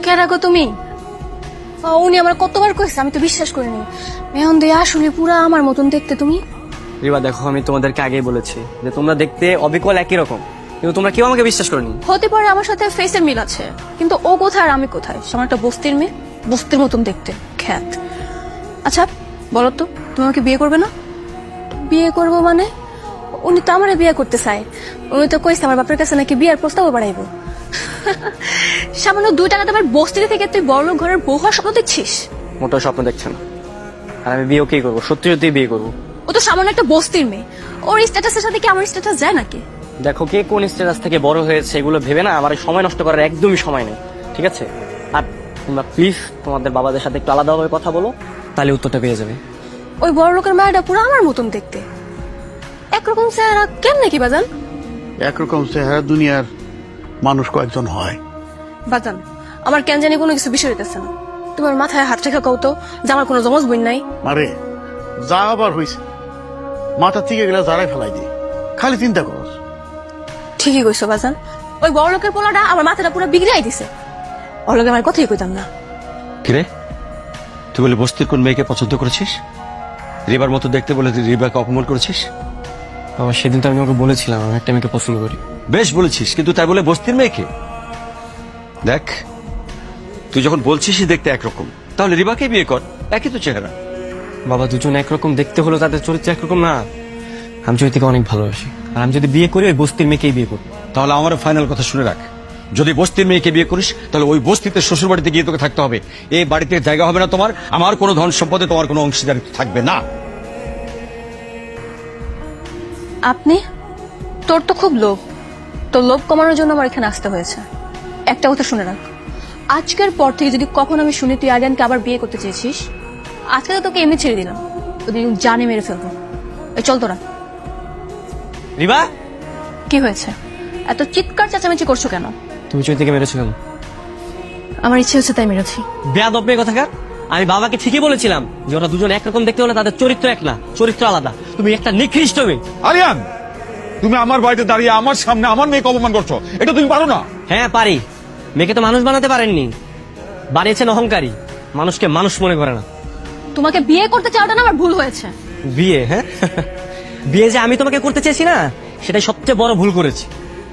কেরা গো তুমি? উনি আমার কতবার কইছে, আমি তো বিশ্বাস করিনি। মেহন দিয়ে আসলে পুরা আমার মতন দেখতে তুমি। রিবা দেখো, আমি তোমাদেরকে আগেই বলেছি যে তোমরা দেখতে অবিকল একই রকম, কিন্তু তোমরা কেউ আমাকে বিশ্বাস করনি। হতে পারে আমার সাথে ফেসের মিল আছে, কিন্তু ও কোথায় আর আমি কোথায়? সামান্য একটা বস্তির মেয়ে, বস্তির মতন দেখতে, খ্যাত। আচ্ছা বলো তো, তুমি আমাকে বিয়ে করবে না? বিয়ে করবো মানে? উনি তো আমারে বিয়ে করতে চায়। উনি তো কইছে আমার বাপের কাছে নাকি বিয়ের প্রস্তাবও বাড়াইবো। সামান্য 2 টাকা তোমার বস্তিতে থেকে তুই বড়লোক ঘরের বউ হওয়ার স্বপ্ন দেখছিস? মোটেও স্বপ্ন দেখছে না। আর আমি বিয়ে ওকেই করবো, সত্যি সত্যি বিয়ে করবো। ও তো সামান্য একটা বস্তির মেয়ে, ওর স্ট্যাটাসের সাথে কি আমার স্ট্যাটাস যায় নাকি? দেখো, কে কোন স্টেটাস থেকে বড় হয়েছে এগুলো ভেবে না আমার এই সময় নষ্ট করার একদমই সময় নেই, ঠিক আছে? আর তোমরা প্লিজ তোমাদের বাবাদের সাথে একটু আলাদাভাবে কথা বলো, তাহলে উত্তরটা পেয়ে যাবে। ওই বড় লোকের মায়াটা পুরো আমার মতন দেখতে, একরকম চেহারা, কেমনে কি বাজান? একরকম চেহারা দুনিয়ার মানুষ কয়েকজন হয়। বাজান, আমার কেন জানি কোনো কিছু বিষয় হইতেছে না। তোমার মাথায় হাত রেখা কও তো যে আমার কোনো জমজ বোন নাই। আরে যা আবার হয়েছে, মাথা থেকে গেলে যারাই ফেলাই দিই, খালি চিন্তা করস। ঠিকই কইছো বাজান, ওই বড় লোকের পোলাটা আমার মাথাটা পুরো বিগড়াই দিছে। ওর লগে আমার কথাই কইতাম না। কিরে, তুই বলে বস্তির কোন মেয়েকে পছন্দ করেছিস? রিবার মতো দেখতে বলে তুই রিবাকে অপমান করেছিস? বাবা, সেদিন তো আমি ওকে বলেছিলাম আমি একটা মেয়েকে পছন্দ করি। বেশ বলেছিস, কিন্তু তাই বলে বস্তির মেয়েকে? দেখ, তুই যখন বলছিসই দেখতে একরকম, তাহলে রিবাকে বিয়ে কর, একই তো চেহারা। বাবা, দুজন একরকম দেখতে হলো তাদের চরিত্র একরকম না। আমি চরিত্রকে অনেক ভালোবাসি, আর আমি যদি বিয়ে করি ওই বস্তির মেয়েকেই বিয়ে করবো। তাহলে আমার ফাইনাল কথা শুনে রাখ, যদি বস্তির মেয়েকে বিয়ে করিস তাহলে ওই বস্তিতে শ্বশুর বাড়িতে গিয়ে তোকে থাকতে হবে। এই বাড়িতে জায়গা হবে না তোমার, আমার কোনো ধন সম্পদে তোমার কোনো অংশীদারিত্ব থাকবে না। আপনি, তোর তো খুব লোভ, তোর লোভ কমানোর জন্য আমার এখানে আসতে হয়েছে। একটা কথা শুনে রাখ, আজকের পর থেকে যদি কখন আমি শুনি তুই আরিয়ানকে আবার বিয়ে করতে চেয়েছিস, আজকে তো তোকে এমনি ছেড়ে দিলাম, তোদের জানে মেরে ফেলবো। এই চল তোরা। রিবা, কি হয়েছে? এত চিৎকার চেঁচামেচি করছো কেন? তুমি চরিত্রকে মেরেছো কেন? আমার ইচ্ছে হচ্ছে তাই মেরেছি। বেয়াদব মেয়ে কথাকার। আমি বাবাকে ঠিকই বলেছিলাম যে ওরা দুজন একরকম দেখতে হলে তাদের চরিত্র এক না, চরিত্র আলাদা। তুমি একটা নিকৃষ্ট মেয়ে। আরিয়ান, তুমি আমার বাড়িতে দাঁড়িয়ে আমার সামনে আমার মেয়েকে অপমান করছো, এটা তুমি পারো না? হ্যাঁ পারি। মেয়েকে তো মানুষ বানাতে পারেননি, বানিয়েছেন অহংকারী, মানুষকে মানুষ মনে করে না। তোমাকে বিয়ে করতে চাওয়াটা না আমার ভুল হয়েছে। বিয়ে? হ্যাঁ, বিয়ে যে আমি তোমাকে করতে চেয়েছি না, সেটাই সবচেয়ে বড় ভুল করেছি।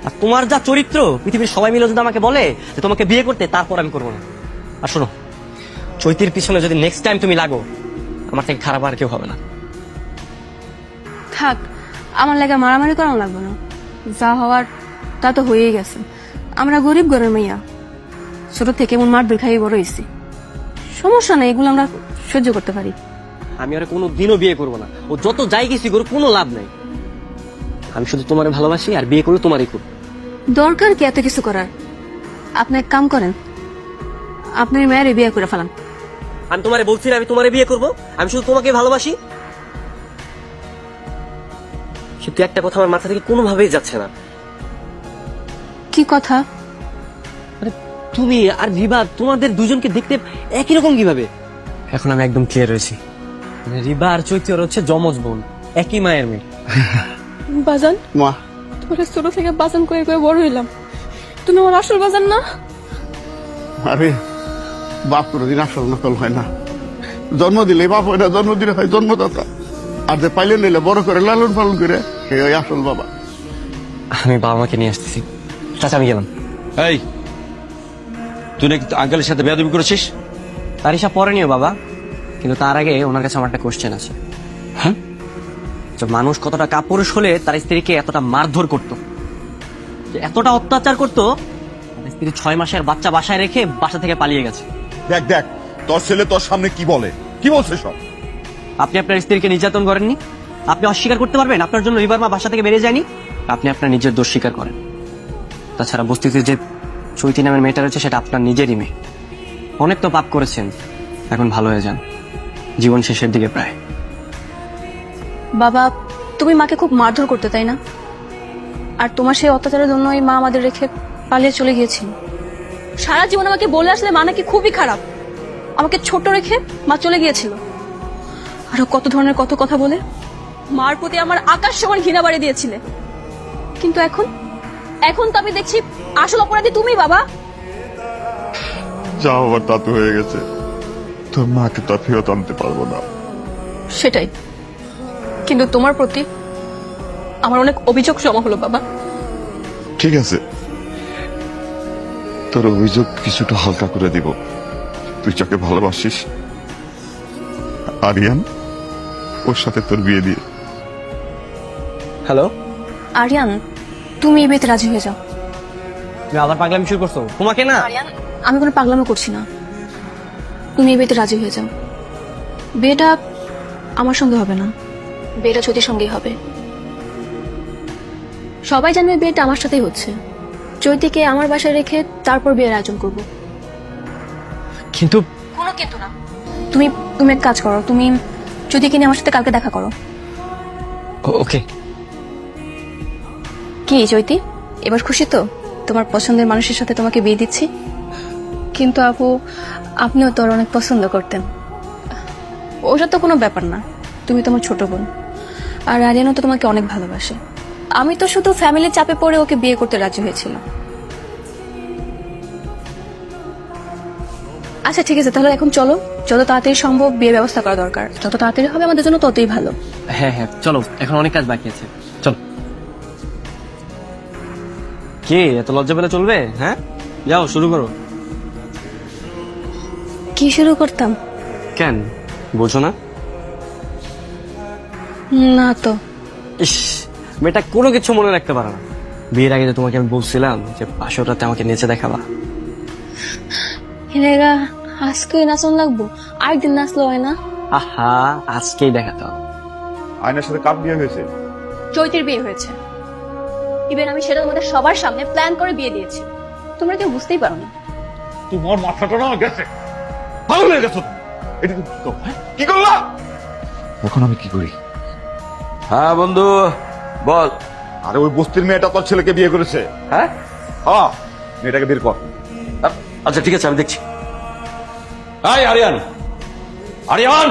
আর তোমার যা চরিত্র, পৃথিবীর সবাই মিলে যদি আমাকে বলে যে তোমাকে বিয়ে করতে, তারপর আমি করবো না। আর শোনো, চৈতির পিছনে যদি নেক্সট টাইম তুমি লাগো, আমার থেকে খারাপ আর কেউ হবে না। থাক, আমার লাগে মারামারি করানো লাগবে না। যা হওয়ার তা তো হয়েই গেছে। আমরা গরিব ঘরের মেয়া, ছোট থেকে এমন মারধর খাইয়ে বড় হয়েছি। সমস্যা নেই, এগুলো আমরা সহ্য করতে পারি। আমি আর কোনো দিনও বিয়ে করবো না। ও যত যাই কিছু করুক, কোনো লাভ নাই। আমি শুধু তোমার ভালোবাসি, আর বিয়ে করলে তোমারই করবো। দরকার কি এত কিছু করার? আপনি এক কাম করেন, আপনি মেয়ের বিয়ে করে ফেলান। আমি তোমারে বলছি না আমি তোমারে বিয়ে করবো, আমি শুধু তোমাকে ভালোবাসি। কিন্তু একটা কথা আমার মাথা থেকে কোনোভাবেই যাচ্ছে না। কি কথা? তুমি আর রিবা, তোমাদের দুজনকে দেখতে একই রকম কিভাবে? এখন আমি একদম ক্লিয়ার হয়েছি, রিবা আর চৈত্র হচ্ছে যমজ বোন, একই মায়ের মেয়ে। বাজান, মা, তোমার ছোট থেকে বাজান করে করে বড় হইলাম, তুমি আমার আসল বাজান না? আরে বাপ কোনোদিন আসল নকল হয় না। জন্ম দিলে বাপ হয় না, জন্ম দিলে হয় জন্মদাতা। আর যে পাইলে নিলে বড় করে লালন পালন করে, সে ওই আসল বাবা। আমি বাবা মাকে নিয়ে আসতেছি। চাচা, আমি গেলাম। এই, তুই নাকি আঙ্কেলের সাথে বেয়াদবি করেছিস? তার হিসাব পরে নিও বাবা, কিন্তু তার আগে ওনার কাছে আমার একটা কোশ্চেন আছে। হ্যাঁ? যে মানুষ কতটা কাপুরুষ হলে তার স্ত্রীকে এতটা মারধর করতো, যে এতটা অত্যাচার করতো, তার স্ত্রী 6 মাসের বাচ্চা বাসায় রেখে বাসা থেকে পালিয়ে গেছে। দেখ দেখ, তোর ছেলে তোর সামনে কি বলে, কি বলছে সব? আপনি আপনার স্ত্রীকে নির্যাতন করেননি? আপনি অস্বীকার করতে পারবেন আপনার জন্য রিবার মা বাসা থেকে বেরিয়ে যায়নি? আপনি আপনার নিজের দোষ স্বীকার করেন। তাছাড়া বস্তিতে যে চৈতি নামের মেয়েটা রয়েছে, সেটা আপনার নিজেরই মেয়ে। অনেক তো পাপ করেছেন, এখন ভালো হয়ে যান, জীবন শেষের দিকে প্রায়। বাবা, তুমি মাকে খুব মারধর করতে, তাই না? আর তোমার সেই অত্যাচারের জন্য এই মা আমাদের রেখে পালিয়ে চলে গিয়েছিল। সারা জীবন আমাকে বলে আসলে মা নাকি খুবই খারাপ, আমাকে ছোট রেখে মা চলে গিয়েছিল। আরো কত ধরনের কত কথা বলে মার প্রতি আমার আকাশ সমান ঘৃণা বাড়িয়ে দিয়েছিলে। কিন্তু এখন এখন তো আমি দেখছি আসল অপরাধী তুমি বাবা। যা হবার তা তো হয়ে গেছে, তোর মাকে তো আর ফেরত আনতে পারবো না। সেটাই, কিন্তু তোমার প্রতি আমার অনেক অভিযোগ জমা হলো বাবা। ঠিক আছে, তোর অভিযোগ কিছুটা হালকা করে দিব। তুই যাকে ভালোবাসিস, আরিয়ান, ওর সাথে তোর বিয়ে দিয়ে। হ্যালো, আরিয়ান, তুমি এই বিয়েতে রাজি হয়ে যাও। তুমি আবার পাগলামি শুরু করছো? তোমাকে না। আরিয়ান, আমি কোনো পাগলামো করছি না, তুমি এই বিয়েতে রাজি হয়ে যাও। বিয়েটা আমার সঙ্গে হবে না, বিয়েটা চৈতির সঙ্গেই হবে। সবাই জানবে বিয়েটা আমার সাথেই হচ্ছে। চৈতিকে আমার বাসায় রেখে তারপর বিয়ের আয়োজন করব। কিন্তু কোনো কিন্তু না। তুমি তুমি এক কাজ করো, তুমি চৈতিকে নিয়ে আমার সাথে কালকে দেখা করো। ওকে। কি চৈতি, এবার খুশি তো? তোমার পছন্দের মানুষের সাথে তোমাকে বিয়ে দিচ্ছি। কিন্তু আপু, আপনিও তো ওর অনেক পছন্দ করতেন। ওটা তো কোনো ব্যাপার না, তুমি তোমার ছোট বোন, আর আরিয়ানও তো তোমাকে অনেক ভালোবাসে। আমি তো শুধু ফ্যামিলির চাপে পড়ে ওকে বিয়ে করতে রাজি হয়েছিলাম। আচ্ছা ঠিক আছে, তাহলে এখন চলো, যত তাড়াতাড়ি সম্ভব বিয়ে ব্যবস্থা করা দরকার। যত তাড়াতাড়ি হবে আমাদের জন্য ততই ভালো। হ্যাঁ হ্যাঁ, চলো, এখন অনেক কাজ বাকি আছে, চলো। কি এত লজ্জা পেলে চলবে? হ্যাঁ, যাও শুরু করো। কি শুরু করতাম? কেন বোঝো না? না তো। ইস, মেয়েটা কোনো কিছু মনে রাখতে পারে না। বিয়ের আগে তো তোমাকে আমি বলছিলাম যে পাশোটাতে আমাকে নেচে দেখাবা। হেনেগা আজকে নাচন লাগবো, আরেকদিন নাচলো হয় না? আহা, আজকেই দেখাতে হবে। আয়নার সাথে কার বিয়ে হয়েছে? চৈতির বিয়ে হয়েছে। ইভেন আমি সেটা তোমাদের সবার সামনে প্ল্যান করে বিয়ে দিয়েছি, তোমরা কেউ বুঝতেই পারো না। তোমার মাথাটা না গেছে, ভালো হয়ে গেছো। এটা কি করো, হ্যাঁ? কি করলা? এখন আমি কি করি? হ্যাঁ বন্ধু, বল। আরে ওই বস্তির মেয়েটা তোর ছেলেকে বিয়ে করেছে। হ্যাঁ হ্যাঁ, মেয়েটাকে বের কর। আচ্ছা ঠিক আছে, আমি দেখছি। আরিয়ান, আরিয়ান,